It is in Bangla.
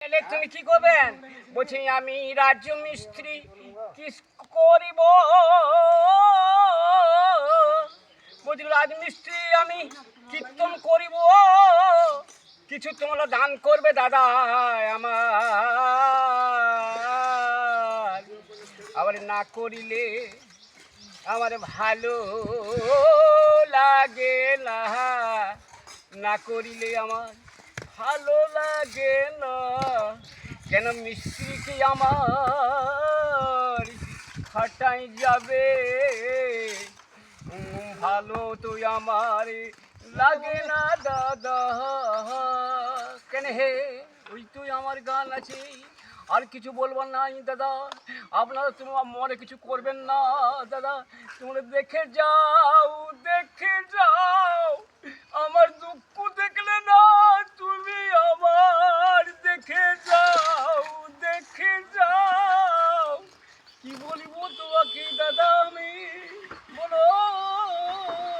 এলে তুমি কি করবেন? বলছি আমি রাজ্য মিস্ত্রি কি করিব? বলছি রাজমিস্ত্রি আমি কীর্তন করিব, কিছু তোমরা দান করবে দাদা আমার। আবার না করিলে আমার ভালো লাগে না, না করিলে আমার ভালো লাগে না। কেন মিস্ত্রি কি আমার খাটাই যাবে? ভালো তো আমার লাগে না দাদা। কেন হে, ওই তুই আমার গান আছে, আর কিছু বলবার নাই দাদা। আপনারা তোমার মনে কিছু করবেন না দাদা, তোমরা দেখে যাও, দেখে যাও। আমার দুঃখ দেখলে না তুমি আমার, দেখে যাও, দেখে যাও। কি বলিব তোমাকে দাদা?